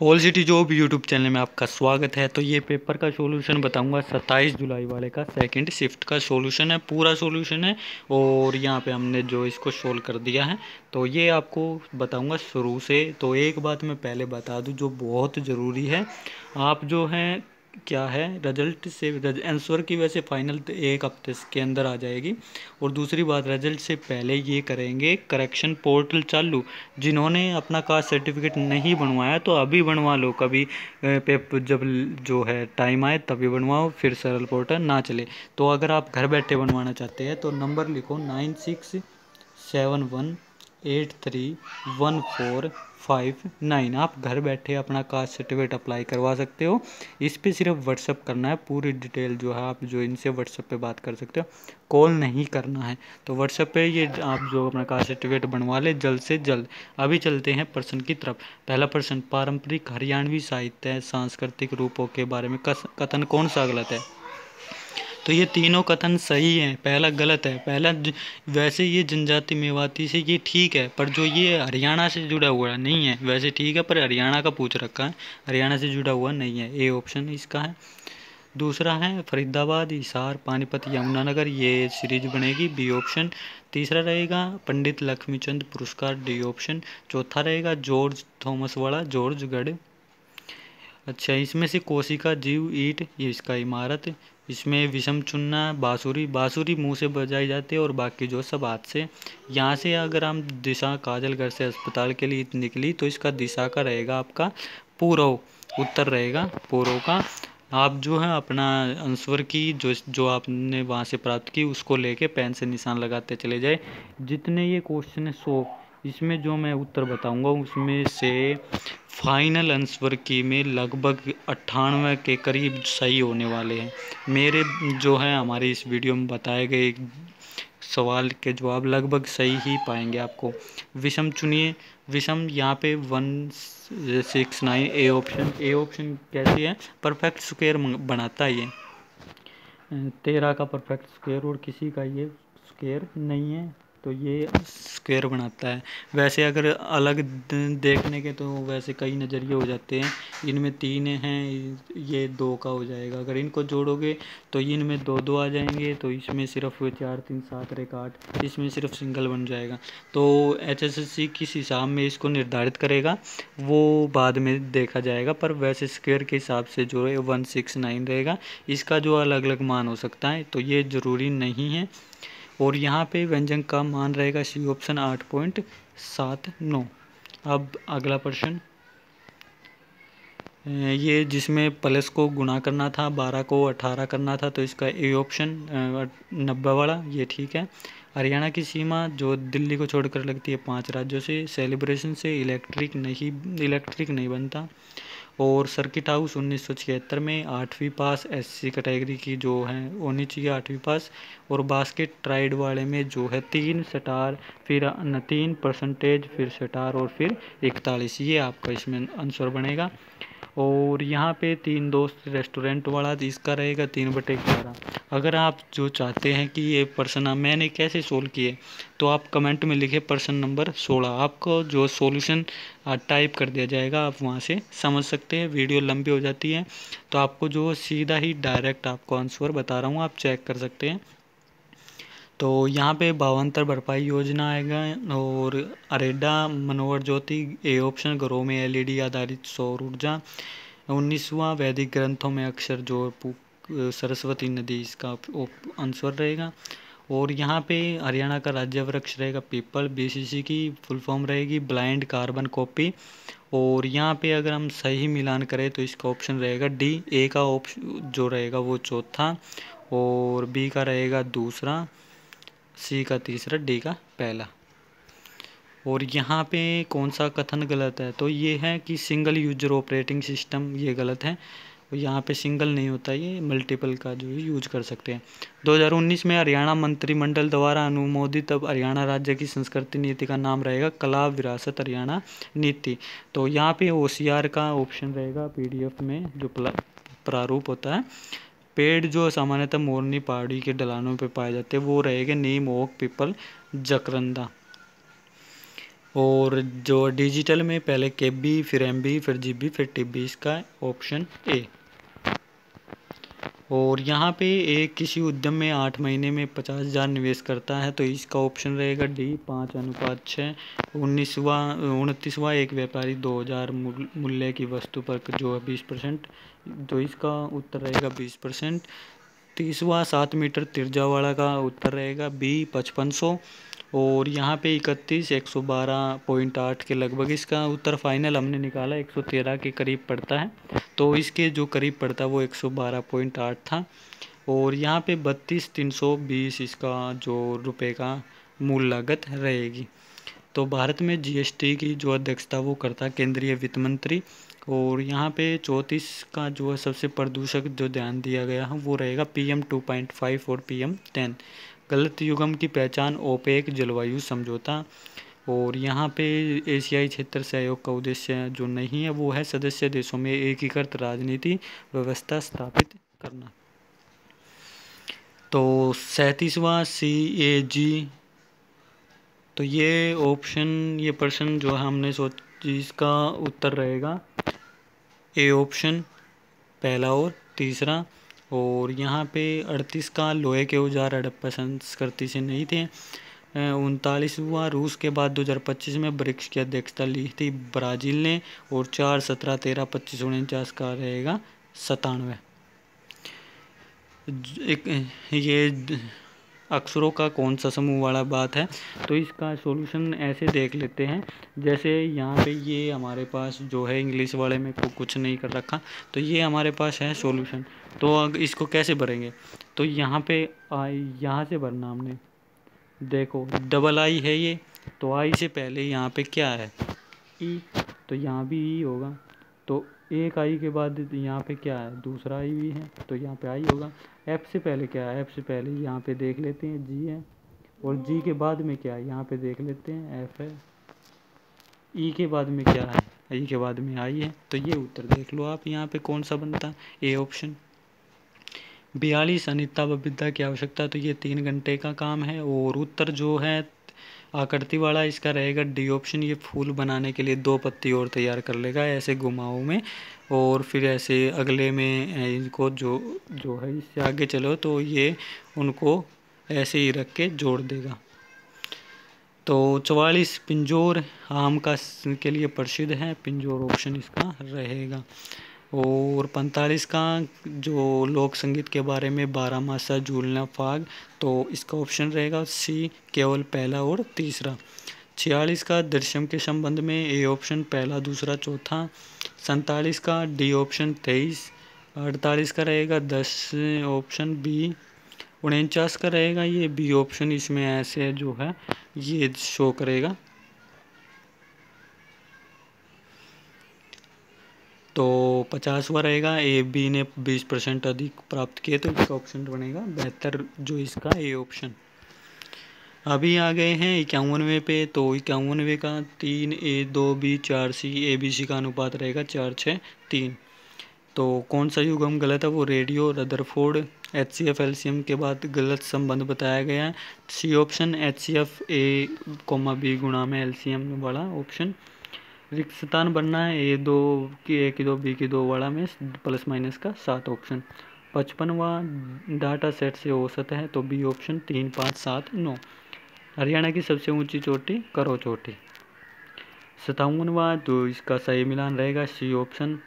All city job YouTube channel में आपका स्वागत है। तो ये पेपर का सॉल्यूशन बताऊंगा 27 जुलाई वाले का सेकंड शिफ्ट का सॉल्यूशन है, पूरा सॉल्यूशन है। और यहाँ पे हमने जो इसको सोल्व कर दिया है तो ये आपको बताऊंगा शुरू से। तो एक बात मैं पहले बता दूं जो बहुत ज़रूरी है, आप जो हैं क्या है रिजल्ट से आंसर की वैसे फाइनल एक हफ्ते के अंदर आ जाएगी। और दूसरी बात, रिजल्ट से पहले ये करेंगे करेक्शन पोर्टल चालू। जिन्होंने अपना कास्ट सर्टिफिकेट नहीं बनवाया तो अभी बनवा लो, कभी पेपर जब जो है टाइम आए तभी बनवाओ, फिर सरल पोर्टल ना चले। तो अगर आप घर बैठे बनवाना चाहते हैं तो नंबर लिखो 9671831459। आप घर बैठे अपना कास्ट सर्टिफिकेट अप्लाई करवा सकते हो। इस पे सिर्फ व्हाट्सअप करना है, पूरी डिटेल जो है आप जो इनसे व्हाट्सअप पे बात कर सकते हो, कॉल नहीं करना है। तो व्हाट्सएप पे ये आप जो अपना कास्ट सर्टिफिकेट बनवा ले जल्द से जल्द। अभी चलते हैं प्रश्न की तरफ। पहला प्रश्न, पारंपरिक हरियाणवी साहित्य सांस्कृतिक रूपों के बारे में कथन कौन सा गलत है? तो ये तीनों कथन सही हैं, पहला गलत है। वैसे ये जनजाति मेवाती से ये ठीक है, पर जो ये हरियाणा से जुड़ा हुआ नहीं है। वैसे ठीक है पर हरियाणा का पूछ रखा है, हरियाणा से जुड़ा हुआ नहीं है। ए ऑप्शन इसका है। दूसरा है फरीदाबाद, हिसार, पानीपत, यमुनानगर, ये सीरीज बनेगी। B option. तीसरा रहेगा पंडित लक्ष्मीचंद पुरस्कार, डी ऑप्शन। चौथा रहेगा जॉर्ज थॉमस वाला, जॉर्जगढ़। अच्छा, इसमें से कोशिका, जीव, ईंट, ये इसका इमारत। इसमें विषम चुनना, बांसुरी, बांसुरी मुंह से बजाई जाती है और बाकी जो सब हाथ से। यहाँ से अगर हम दिशा काजलगढ़ से अस्पताल के लिए निकली तो इसका दिशा का रहेगा आपका पूर्व, उत्तर रहेगा पूर्व का। आप जो है अपना आंसर की जो जो आपने वहाँ से प्राप्त की उसको लेके पेन से निशान लगाते चले जाए। जितने ये क्वेश्चन है 100, इसमें जो मैं उत्तर बताऊंगा उसमें से फाइनल आंसर की में लगभग 98 के करीब सही होने वाले हैं। मेरे जो है हमारे इस वीडियो में बताए गए सवाल के जवाब लगभग सही ही पाएंगे आपको। विषम चुनिए। विषम यहाँ पे 169, ए ऑप्शन। ए ऑप्शन कैसी है? परफेक्ट स्क्वायर बनाता है ये, 13 का परफेक्ट स्क्वायर और किसी का ये स्क्वायर नहीं है, तो ये स्क्वायर बनाता है। वैसे अगर अलग देखने के तो वैसे कई नज़रिए हो जाते हैं, इनमें 3 हैं, ये 2 का हो जाएगा। अगर इनको जोड़ोगे तो इनमें 2 2 आ जाएंगे, तो इसमें सिर्फ 4 3 7 1 8, इसमें सिर्फ सिंगल बन जाएगा। तो HSSC किस हिसाब में इसको निर्धारित करेगा वो बाद में देखा जाएगा, पर वैसे स्क्वायर के हिसाब से जो है 169 रहेगा। इसका जो अलग अलग मान हो सकता है तो ये ज़रूरी नहीं है। और यहाँ पे व्यंजन का मान रहेगा सी ऑप्शन 8.79। अब अगला प्रश्न, ये जिसमें प्लस को गुणा करना था, 12 को 18 करना था, तो इसका ए ऑप्शन 90 वाला ये ठीक है। हरियाणा की सीमा जो दिल्ली को छोड़कर लगती है 5 राज्यों से, सेलिब्रेशन से इलेक्ट्रिक नहीं बनता। और सर्किट हाउस 1976 में 8वीं पास, SC कैटेगरी की जो है होनी चाहिए 8वीं पास। और बास्केट ट्राइड वाले में जो है 3 स्टार, फिर 3%, फिर स्टार और फिर 41, ये आपका इसमें आंसर बनेगा। और यहाँ पे 3 दोस्त रेस्टोरेंट वाला इसका रहेगा 3/11। अगर आप जो चाहते हैं कि ये प्रश्न मैंने कैसे सोल्व किए तो आप कमेंट में लिखे प्रश्न नंबर 16, आपको जो सॉल्यूशन टाइप कर दिया जाएगा, आप वहाँ से समझ सकते हैं। वीडियो लंबी हो जाती है तो आपको जो सीधा ही डायरेक्ट आपको आंसर बता रहा हूँ, आप चेक कर सकते हैं। तो यहाँ पे भावांतर भरपाई योजना आएगा। और अरेडा मनोहर ज्योति, ए ऑप्शन, घरों में LED आधारित सौर ऊर्जा। 19वां वैदिक ग्रंथों में अक्षर जो सरस्वती नदी, इसका आंसर रहेगा। और यहाँ पे हरियाणा का राज्य वृक्ष रहेगा पीपल। BCC की फुल फॉर्म रहेगी ब्लाइंड कार्बन कॉपी। और यहाँ पे अगर हम सही मिलान करें तो इसका ऑप्शन रहेगा डी। ए का ऑप्शन जो रहेगा वो चौथा, और बी का रहेगा दूसरा, सी का तीसरा, डी का पहला। और यहाँ पे कौन सा कथन गलत है? तो ये है कि सिंगल यूजर ऑपरेटिंग सिस्टम, ये गलत है। और यहाँ पे सिंगल नहीं होता, ये मल्टीपल का जो यूज कर सकते हैं। 2019 में हरियाणा मंत्रिमंडल द्वारा अनुमोदित अब हरियाणा राज्य की संस्कृति नीति का नाम रहेगा कला विरासत हरियाणा नीति। तो यहाँ पे OCR का ऑप्शन रहेगा PDF में जो प्रारूप होता है। पेड़ जो सामान्यतः मोरनी पहाड़ी के ढलानों पे पाए जाते हैं वो रहेंगे नीम, ओक, पीपल, जकरंदा। और जो डिजिटल में पहले KB, फिर MB, फिर GB, फिर TB, इसका ऑप्शन ए। और यहाँ पे एक किसी उद्यम में 8 महीने में 50,000 निवेश करता है तो इसका ऑप्शन रहेगा D 5:6। 29वां एक व्यापारी 2,000 मूल्य की वस्तु पर जो है 20%, तो इसका उत्तर रहेगा 20%। 30वां 7 मीटर त्रिज्या वाला का उत्तर रहेगा B 5500। और यहाँ पे 31 112.8 के लगभग इसका उत्तर फाइनल हमने निकाला 113 के करीब पड़ता है, तो इसके जो करीब पड़ता है वो 112.8 था। और यहाँ पे 32,320 इसका जो रुपए का मूल लागत रहेगी। तो भारत में GST की जो अध्यक्षता वो करता है केंद्रीय वित्त मंत्री। और यहाँ पे 34 का जो है सबसे प्रदूषक जो ध्यान दिया गया है वो रहेगा PM 2.5 और PM 10। गलत युग्म की पहचान ओपेक जलवायु समझौता। और यहाँ पे एशियाई क्षेत्र सहयोग का उद्देश्य जो नहीं है वो है सदस्य देशों में एकीकृत राजनीति व्यवस्था स्थापित करना। तो 37वां CAG। तो ये प्रश्न जो है हमने इसका उत्तर रहेगा ए ऑप्शन पहला और तीसरा। और यहाँ पे 38 का लोहे के औजार हड़प्पा संस्कृति से नहीं थे। 39वां रूस के बाद 2025 में ब्रिक्स की अध्यक्षता ली थी ब्राज़ील ने। और 4, 17, 13, 25, 49 का रहेगा 97। ये अक्षरों का कौन सा समूह वाला बात है, तो इसका सॉल्यूशन ऐसे देख लेते हैं। जैसे यहाँ पे ये हमारे पास जो है इंग्लिश वाले में कुछ नहीं कर रखा, तो ये हमारे पास है सॉल्यूशन। तो अगर इसको कैसे भरेंगे, तो यहाँ पे यहाँ से भरना हमने, देखो डबल आई है ये, तो आई से पहले यहाँ पे क्या है ई, तो यहाँ भी ई होगा। तो एक आई के बाद यहाँ पे क्या है, दूसरा आई भी है, तो यहाँ पे आई होगा। एफ से पहले क्या है, एफ से पहले यहाँ पे देख लेते हैं जी है। और जी के बाद में क्या है, यहाँ पे देख लेते हैं एफ है। ई के बाद में क्या है, ई के बाद में आई है। तो ये उत्तर देख लो आप यहाँ पे कौन सा बनता है, ए ऑप्शन। 42 अनिता व विद्या की आवश्यकता, तो ये 3 घंटे का काम है। और उत्तर जो है आकृति वाला इसका रहेगा डी ऑप्शन। ये फूल बनाने के लिए 2 पत्ती और तैयार कर लेगा ऐसे घुमाओ में, और फिर ऐसे अगले में इनको जो जो है इससे आगे चलो तो ये उनको ऐसे ही रख के जोड़ देगा। तो 44 पिंजौर आम का के लिए प्रसिद्ध है, पिंजौर ऑप्शन इसका रहेगा। और 45 का जो लोक संगीत के बारे में 12 मासा झूलना फाग, तो इसका ऑप्शन रहेगा सी केवल पहला और तीसरा। 46 का दृश्यम के संबंध में ए ऑप्शन पहला, दूसरा, चौथा। 47 का डी ऑप्शन 23। 48 का रहेगा 10 ऑप्शन बी। 49 का रहेगा ये बी ऑप्शन, इसमें ऐसे जो है ये शो करेगा। तो 50वां रहेगा ए बी ने 20% अधिक प्राप्त किए, तो इसका ऑप्शन बनेगा बेहतर जो इसका ए ऑप्शन। अभी आ गए हैं 51वें पे। तो 51वें का 3A2B 4C ABC का अनुपात रहेगा 4:6:3। तो कौन सा युग्म गलत है, वो रेडियो रदरफोर्ड। HCF एल्शियम के बाद गलत संबंध बताया गया है, C option HCF A, B गुणा में एल्शियम वाला ऑप्शन। रिक्त स्थान बनना है A2 की A की 2 B की 2 वाला में प्लस माइनस का 7 ऑप्शन। 55वां डाटा सेट से औसत है, तो बी ऑप्शन 3, 5, 7, 9। हरियाणा की सबसे ऊंची चोटी करो चोटी। 57वां तो इसका सही मिलान रहेगा सी ऑप्शन।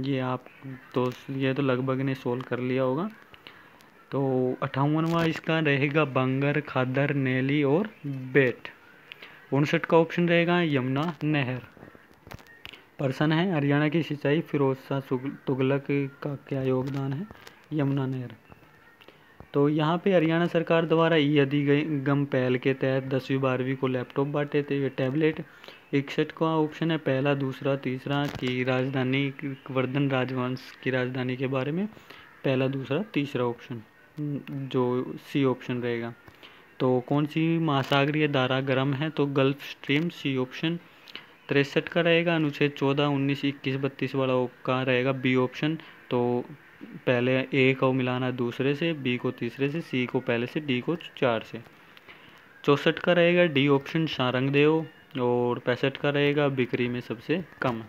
ये तो लगभग ने सोल्व कर लिया होगा। तो 58वां इसका रहेगा बंगर, खादर, नेली और बेट। 59 का ऑप्शन रहेगा यमुना नहर। प्रश्न है हरियाणा की सिंचाई फिरोज शाह तुगलक का क्या योगदान है, यमुना नहर। तो यहाँ पे हरियाणा सरकार द्वारा ई अधिगम पहल के तहत 10वीं 12वीं को लैपटॉप बांटे थे, ये टैबलेट। 61 का ऑप्शन है पहला, दूसरा, तीसरा की राजधानी वर्धन राजवंश की राजधानी के बारे में पहला, दूसरा, तीसरा ऑप्शन जो सी ऑप्शन रहेगा। तो कौन सी महासागरीय धारा गर्म है, तो गल्फ स्ट्रीम, सी ऑप्शन। 63 का रहेगा अनुच्छेद 14, 19, 21, 32 वाला का रहेगा बी ऑप्शन। तो पहले ए को मिलाना दूसरे से, बी को तीसरे से, सी को पहले से, डी को 4 से। 64 का रहेगा डी ऑप्शन सारंगदेव। और 65 का रहेगा बिक्री में सबसे कम।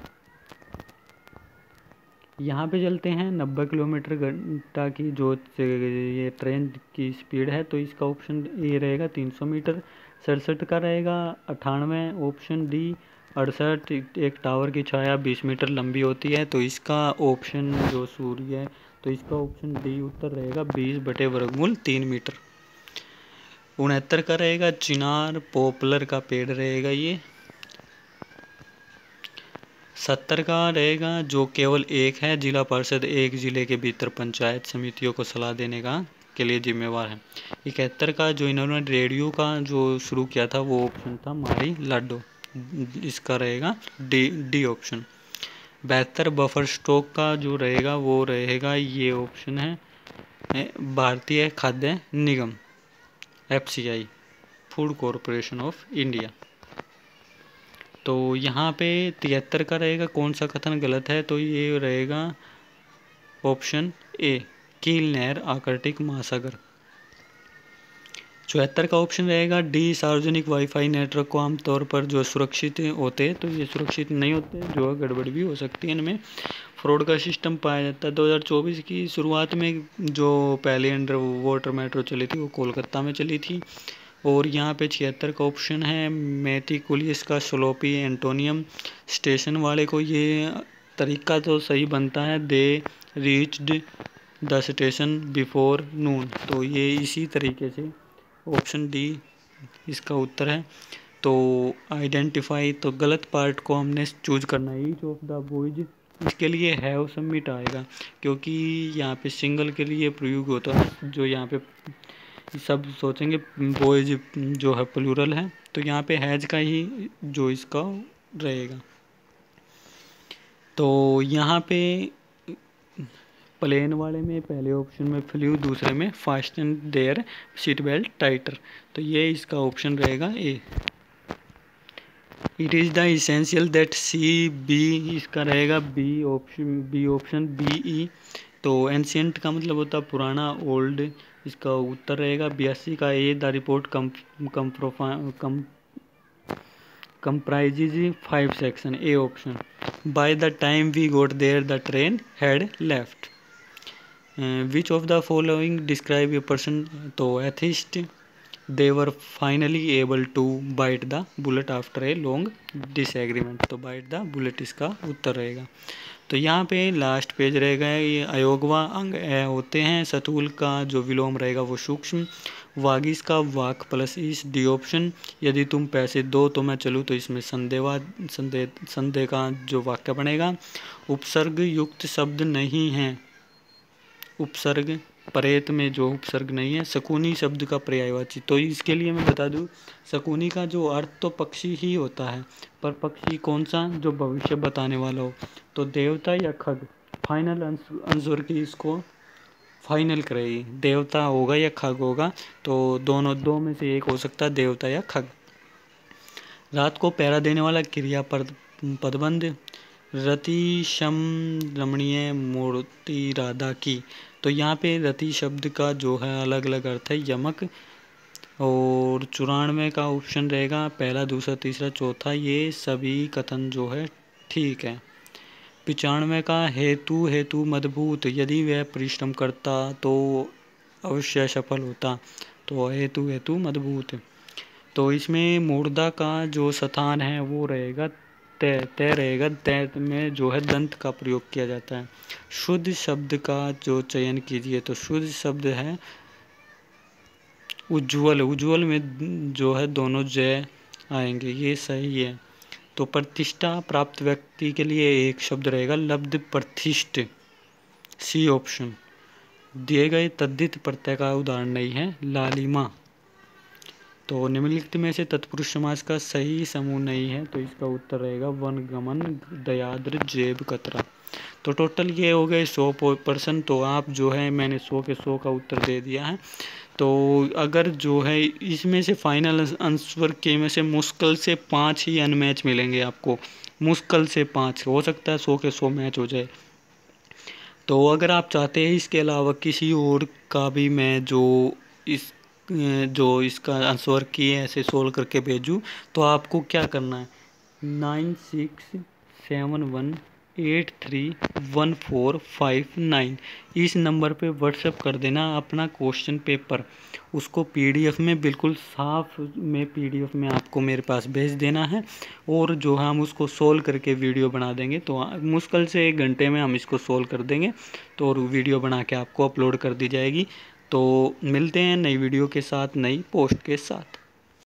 यहाँ पे चलते हैं 90 किलोमीटर घंटा की जो ये ट्रेन की स्पीड है, तो इसका ऑप्शन ए रहेगा 300 मीटर। 67 का रहेगा 98, ऑप्शन डी 68। एक टावर की छाया 20 मीटर लंबी होती है, तो इसका ऑप्शन जो सूर्य है, तो इसका ऑप्शन डी उत्तर रहेगा 20/वर्गमूल 3 मीटर। 69 का रहेगा चिनार पॉपुलर का पेड़ रहेगा ये। 70 का रहेगा जो केवल एक है, जिला परिषद एक जिले के भीतर पंचायत समितियों को सलाह देने का के लिए जिम्मेवार है। 71 का जो इन्होंने रेडियो का जो शुरू किया था वो ऑप्शन था मारी लाडो, इसका रहेगा डी ऑप्शन। 72 बफर स्टॉक का जो रहेगा वो रहेगा ये ऑप्शन है भारतीय खाद्य निगम FCI, food corporation of India. तो यहाँ पे 73 का रहेगा कौन सा कथन गलत है, तो ये रहेगा ऑप्शन ए कील नहर आर्कटिक महासागर। 74 का ऑप्शन रहेगा डी सार्वजनिक वाईफाई नेटवर्क को आमतौर पर जो सुरक्षित होते हैं, तो ये सुरक्षित नहीं होते, जो गड़बड़ भी हो सकती है, इनमें फ्रॉड का सिस्टम पाया जाता है। 2024 की शुरुआत में जो पहली अंडर वाटर मेट्रो चली थी वो कोलकाता में चली थी। और यहाँ पे 76 का ऑप्शन है मेटिकुलियस का स्लोपी एंटोनियम स्टेशन वाले को ये तरीका तो सही बनता है, they reached the station before noon, तो ये इसी तरीके से ऑप्शन डी इसका उत्तर है। तो आइडेंटिफाई, तो गलत पार्ट को हमने चूज करना है, ईच ऑफ द बॉयज, इसके लिए हैव सबमिट आएगा क्योंकि यहाँ पे सिंगल के लिए प्रयोग होता है, जो यहाँ पे सब सोचेंगे बॉयज जो है प्लूरल है, तो यहाँ पे हैज का ही जो इसका रहेगा। तो यहाँ पे प्लेन वाले में पहले ऑप्शन में फ्लू, दूसरे में fasten their seat belt tighter, तो ये इसका ऑप्शन रहेगा A. It is the essential that she be, इसका रहेगा बी ऑप्शन बी ई। तो एंशियंट का मतलब होता है पुराना, ओल्ड, इसका उत्तर रहेगा 82 का A the report comprises 5 section, A option. By the time we got there the train had left. Which of the following describe a person, तो atheist, they were finally able to bite the bullet after a long disagreement, तो bite the bullet इसका उत्तर रहेगा। तो यहाँ पे last page रहेगा, ये अयोगवा अंग होते हैं, सतुल का जो विलोम रहेगा वो सूक्ष्म, वागिस का वाक प्लस इस डी ऑप्शन, यदि तुम पैसे दो तो मैं चलूँ, तो इसमें संदेह का जो वाक्य बनेगा। उपसर्ग युक्त शब्द नहीं है, उपसर्ग परेत में जो उपसर्ग नहीं है, शकुनी शब्द का पर्यायवाची, तो इसके लिए मैं बता दूं शकुनी का जो अर्थ तो पक्षी ही होता है, पर पक्षी कौन सा, जो भविष्य बताने वाला हो, तो देवता या खग। फाइनल आंसर की इसको फाइनल करेगी, देवता होगा या खग होगा, तो दोनों दो में से एक हो सकता है, देवता या खग। रात को पहरा देने वाला क्रियापद पदबंध, रति शम रमणीय मूर्ति राधा की, तो यहाँ पे रति शब्द का जो है अलग अलग अर्थ है, यमक। और 94 का ऑप्शन रहेगा पहला, दूसरा, तीसरा, चौथा, ये सभी कथन जो है ठीक है। 95 का हेतु मदभूत, यदि वह परिश्रम करता तो अवश्य सफल होता, तो हेतु मदभूत। तो इसमें मूर्धा का जो स्थान है वो रहेगा तय रहेगा, तय में जो है दंत का प्रयोग किया जाता है। शुद्ध शब्द का जो चयन कीजिए, तो शुद्ध शब्द है उज्ज्वल, उज्ज्वल में जो है दोनों जय आएंगे, ये सही है। तो प्रतिष्ठा प्राप्त व्यक्ति के लिए एक शब्द रहेगा लब्ध प्रतिष्ठ, सी ऑप्शन। दिए गए तद्धित प्रत्यय का उदाहरण नहीं है, लालिमा। तो निम्नलिखित में से तत्पुरुष समास का सही समूह नहीं है, तो इसका उत्तर रहेगा वनगमन दयाद्र जेब कतरा। तो टोटल ये हो गए 100%, तो आप जो है मैंने 100 के 100 का उत्तर दे दिया है। तो अगर जो है इसमें से फाइनल आंसर के में से मुश्किल से 5 ही अनमैच मिलेंगे आपको, मुश्किल से 5, हो सकता है 100 के 100 मैच हो जाए। तो अगर आप चाहते हैं इसके अलावा किसी और का भी मैं जो इस जो इसका आंसर की है ऐसे सोल्व करके भेजूँ, तो आपको क्या करना है 9671831459 इस नंबर पे व्हाट्सएप कर देना अपना क्वेश्चन पेपर। उसको पीडीएफ में बिल्कुल साफ में पीडीएफ में आपको मेरे पास भेज देना है, और जो हम उसको सोल्व करके वीडियो बना देंगे। तो मुश्किल से 1 घंटे में हम इसको सोल्व कर देंगे, तो और वीडियो बना के आपको अपलोड कर दी जाएगी। तो मिलते हैं नई वीडियो के साथ, नई पोस्ट के साथ।